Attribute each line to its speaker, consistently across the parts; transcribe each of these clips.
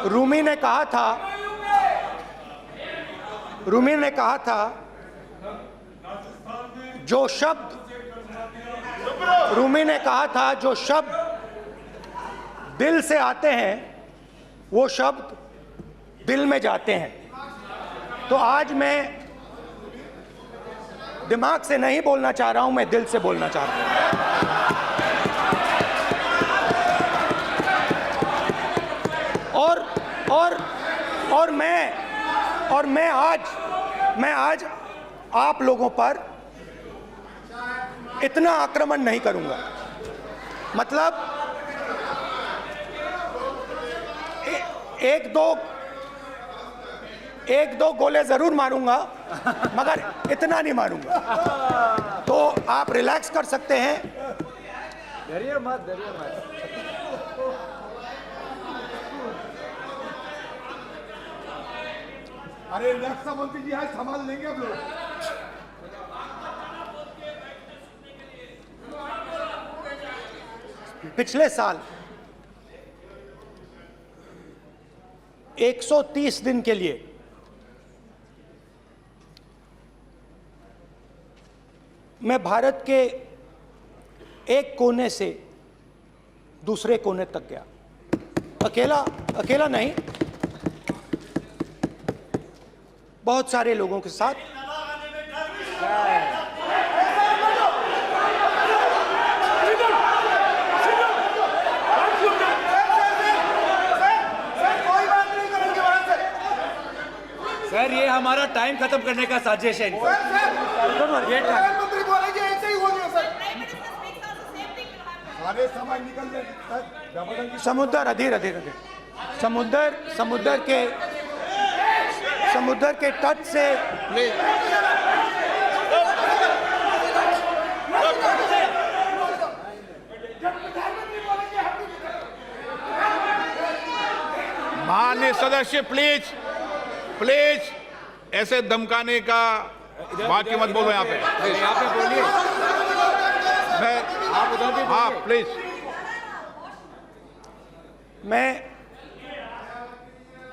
Speaker 1: रूमी ने कहा था जो शब्द दिल से आते हैं वो शब्द दिल में जाते हैं। तो आज मैं दिमाग से नहीं बोलना चाह रहा हूं, मैं दिल से बोलना चाह रहा हूं। और मैं आज आप लोगों पर इतना आक्रमण नहीं करूंगा। मतलब एक दो गोले जरूर मारूंगा, मगर इतना नहीं मारूंगा। तो आप रिलैक्स कर सकते हैं।
Speaker 2: डरिए मत।
Speaker 3: अरे रक्षा मंत्री जी है, संभाल लेंगे हम लोग।
Speaker 1: पिछले साल 130 दिन के लिए मैं भारत के एक कोने से दूसरे कोने तक गया। अकेला नहीं, बहुत सारे लोगों के साथ।
Speaker 2: सर ये हमारा टाइम खत्म करने का साजिश है।
Speaker 3: प्रधानमंत्री बोलेंगे ऐसे ही हो गया सर। सारे समय निकल गए।
Speaker 1: समुद्र अधीर समुद्र के तट से
Speaker 4: माननीय सदस्य प्लीज ऐसे धमकाने का वाक्य मत बोलो यहाँ पे।
Speaker 2: बोलिए। आप उधर भी
Speaker 4: हाँ प्लीज।
Speaker 1: मैं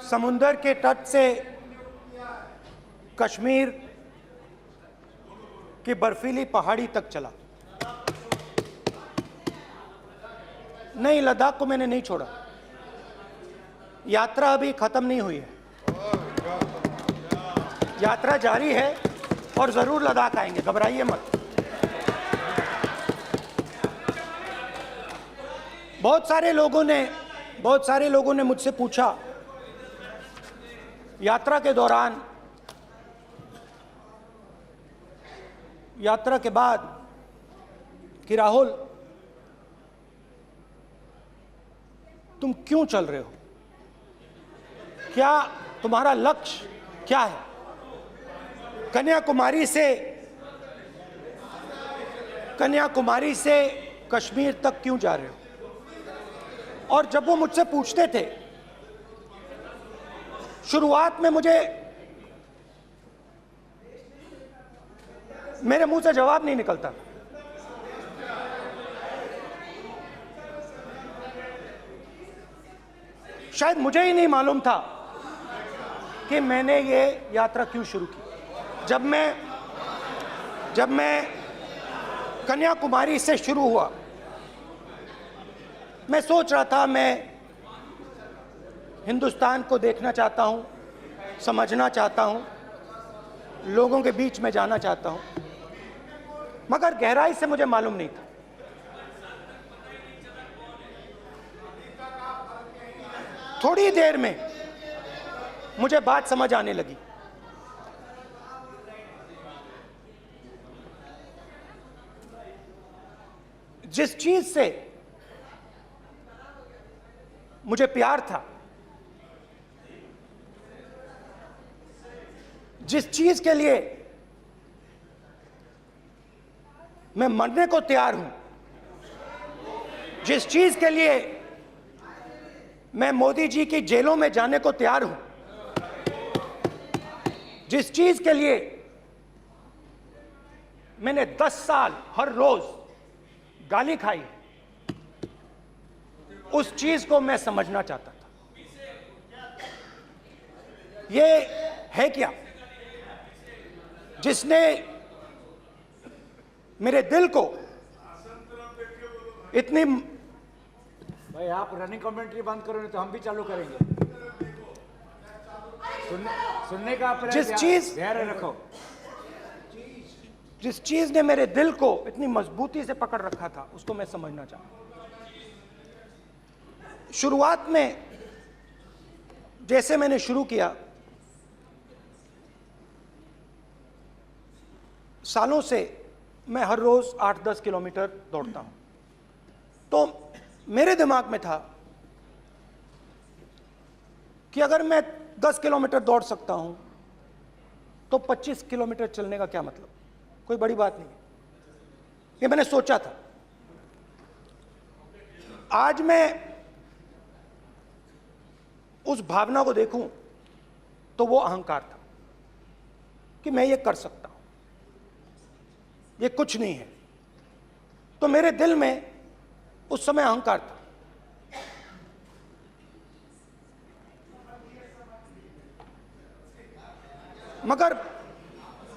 Speaker 1: समुद्र के तट से कश्मीर की बर्फीली पहाड़ी तक चला। नहीं, लद्दाख को मैंने नहीं छोड़ा। यात्रा अभी खत्म नहीं हुई है, यात्रा जारी है और जरूर लद्दाख आएंगे, घबराइए मत। बहुत सारे लोगों ने मुझसे पूछा यात्रा के दौरान, यात्रा के बाद कि राहुल तुम क्यों चल रहे हो, क्या तुम्हारा लक्ष्य क्या है, कन्याकुमारी से कश्मीर तक क्यों जा रहे हो। और जब वो मुझसे पूछते थे, शुरुआत में मेरे मुंह से जवाब नहीं निकलता। शायद मुझे ही नहीं मालूम था कि मैंने ये यात्रा क्यों शुरू की। जब मैं कन्याकुमारी से शुरू हुआ, मैं सोच रहा था मैं हिंदुस्तान को देखना चाहता हूं, समझना चाहता हूं, लोगों के बीच में जाना चाहता हूं, मगर गहराई से मुझे मालूम नहीं था। थोड़ी देर में मुझे बात समझ आने लगी। जिस चीज से मुझे प्यार था, जिस चीज के लिए मैं मरने को तैयार हूं, जिस चीज के लिए मैं मोदी जी की जेलों में जाने को तैयार हूं, जिस चीज के लिए मैंने 10 साल हर रोज गाली खाई, उस चीज को मैं समझना चाहता था। ये है क्या जिसने मेरे दिल को इतनी,
Speaker 2: भाई आप रनिंग कमेंट्री बंद करो नहीं तो हम भी चालू करेंगे। सुनने का आप धैर्य रखो।
Speaker 1: जिस चीज ने मेरे दिल को इतनी मजबूती से पकड़ रखा था उसको मैं समझना चाहता हूं। शुरुआत में जैसे मैंने शुरू किया, सालों से मैं हर रोज 8-10 किलोमीटर दौड़ता हूं। तो मेरे दिमाग में था कि अगर मैं 10 किलोमीटर दौड़ सकता हूं तो 25 किलोमीटर चलने का क्या मतलब, कोई बड़ी बात नहीं है। ये मैंने सोचा था। आज मैं उस भावना को देखूं तो वो अहंकार था कि मैं ये कर सकता हूं, ये कुछ नहीं है। तो मेरे दिल में उस समय अहंकार था।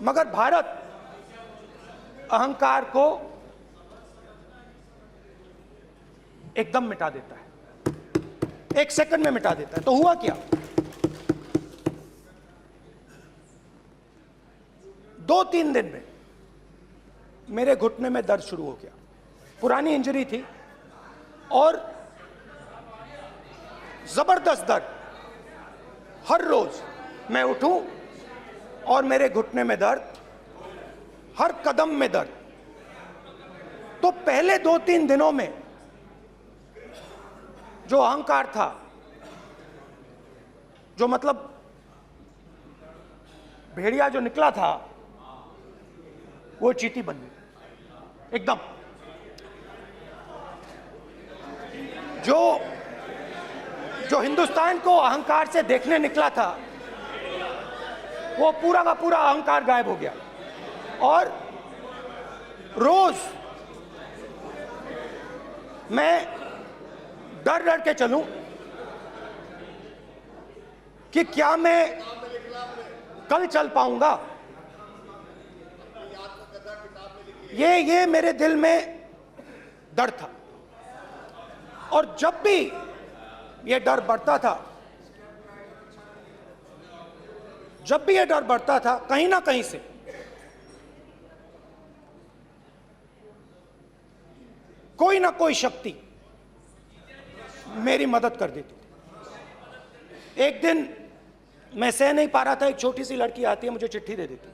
Speaker 1: मगर भारत अहंकार को एकदम मिटा देता है, 1 सेकंड में मिटा देता है। तो हुआ क्या, 2-3 दिन में मेरे घुटने में दर्द शुरू हो गया। पुरानी इंजरी थी और जबरदस्त दर्द। हर रोज मैं उठूं और मेरे घुटने में दर्द, हर कदम में दर्द। तो पहले 2-3 दिनों में जो अहंकार था, जो मतलब भेड़िया जो निकला था, वो चींटी बन गई एकदम। जो हिंदुस्तान को अहंकार से देखने निकला था, वो पूरा का पूरा अहंकार गायब हो गया। और रोज मैं डर डर के चलूं कि क्या मैं कल चल पाऊंगा। ये मेरे दिल में डर था। और जब भी ये डर बढ़ता था, कहीं ना कहीं से कोई ना कोई शक्ति मेरी मदद कर देती थी। एक दिन मैं सह नहीं पा रहा था, एक छोटी सी लड़की आती है, मुझे चिट्ठी दे देती।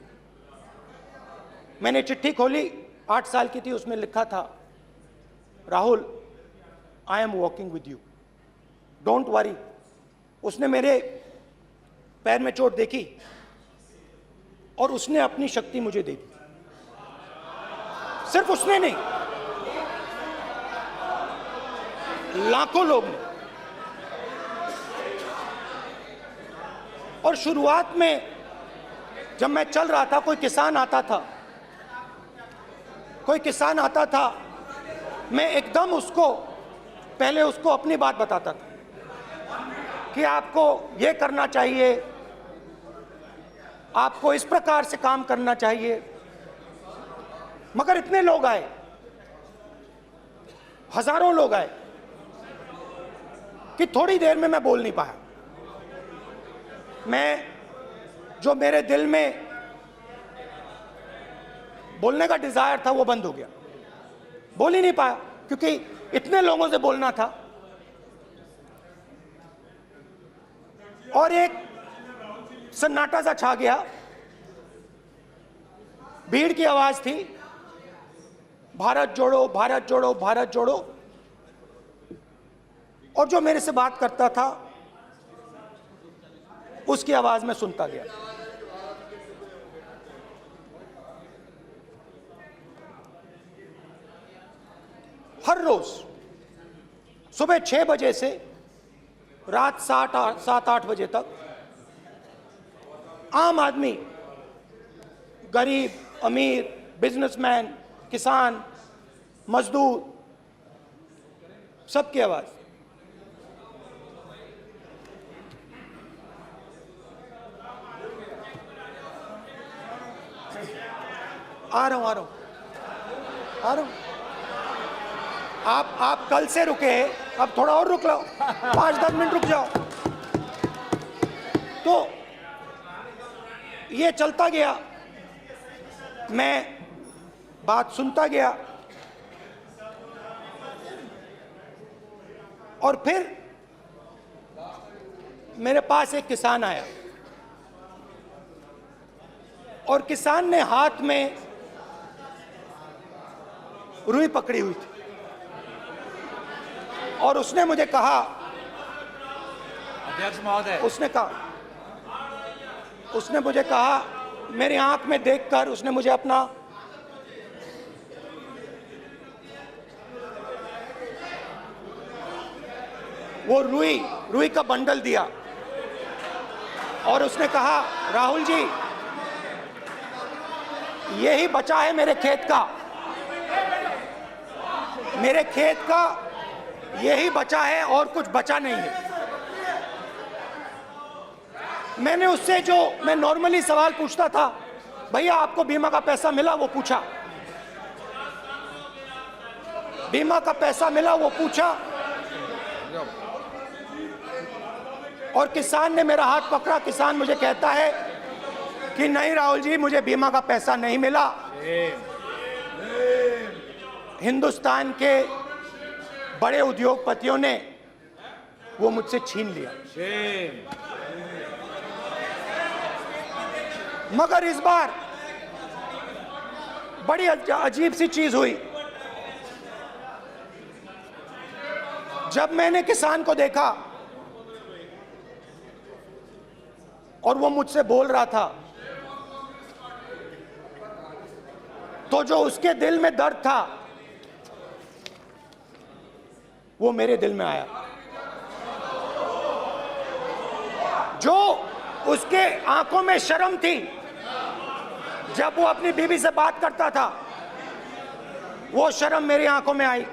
Speaker 1: मैंने चिट्ठी खोली, 8 साल की थी, उसमें लिखा था, Rahul, I am walking with you, don't worry. उसने मेरे पैर में चोट देखी और उसने अपनी शक्ति मुझे दे दी। सिर्फ उसने नहीं, लाखों लोग ने। और शुरुआत में जब मैं चल रहा था, कोई किसान आता था, मैं एकदम पहले उसको अपनी बात बताता था कि आपको ये करना चाहिए, आपको इस प्रकार से काम करना चाहिए। मगर इतने लोग आए, हजारों लोग आए कि थोड़ी देर में मैं बोल नहीं पाया। जो मेरे दिल में बोलने का डिजायर था, वो बंद हो गया। बोल ही नहीं पाया क्योंकि इतने लोगों से बोलना था। और एक सन्नाटा सा छा गया, भीड़ की आवाज थी, भारत जोड़ो, भारत जोड़ो, भारत जोड़ो। और जो मेरे से बात करता था, उसकी आवाज में सुनता गया। हर रोज सुबह 6 बजे से रात 7-8 बजे तक आम आदमी, गरीब, अमीर, बिजनेसमैन, किसान, मजदूर, सबकी आवाज। आ रहा हूं। आप कल से रुके, अब थोड़ा और रुक लो, 5-10 मिनट रुक जाओ। तो ये चलता गया, मैं बात सुनता गया, और फिर मेरे पास एक किसान आया, और किसान ने हाथ में रुई पकड़ी हुई थी, और उसने मुझे कहा,
Speaker 2: अध्यक्ष महोदय,
Speaker 1: उसने मुझे कहा, मेरी आंख में देखकर उसने मुझे अपना वो रुई का बंडल दिया, और उसने कहा, राहुल जी, यही बचा है मेरे खेत का यही बचा है, और कुछ बचा नहीं है। मैंने उससे, जो मैं नॉर्मली सवाल पूछता था, भैया आपको बीमा का पैसा मिला, वो पूछा, बीमा का पैसा मिला, वो पूछा, और किसान ने मेरा हाथ पकड़ा। किसान मुझे कहता है कि नहीं राहुल जी, मुझे बीमा का पैसा नहीं मिला, हिंदुस्तान के बड़े उद्योगपतियों ने वो मुझसे छीन लिया। मगर इस बार बड़ी अजीब सी चीज हुई। जब मैंने किसान को देखा और वो मुझसे बोल रहा था, तो जो उसके दिल में दर्द था वो मेरे दिल में आया। जो उसके आंखों में शर्म थी जब वो अपनी बीवी से बात करता था, वो शर्म मेरी आंखों में आई।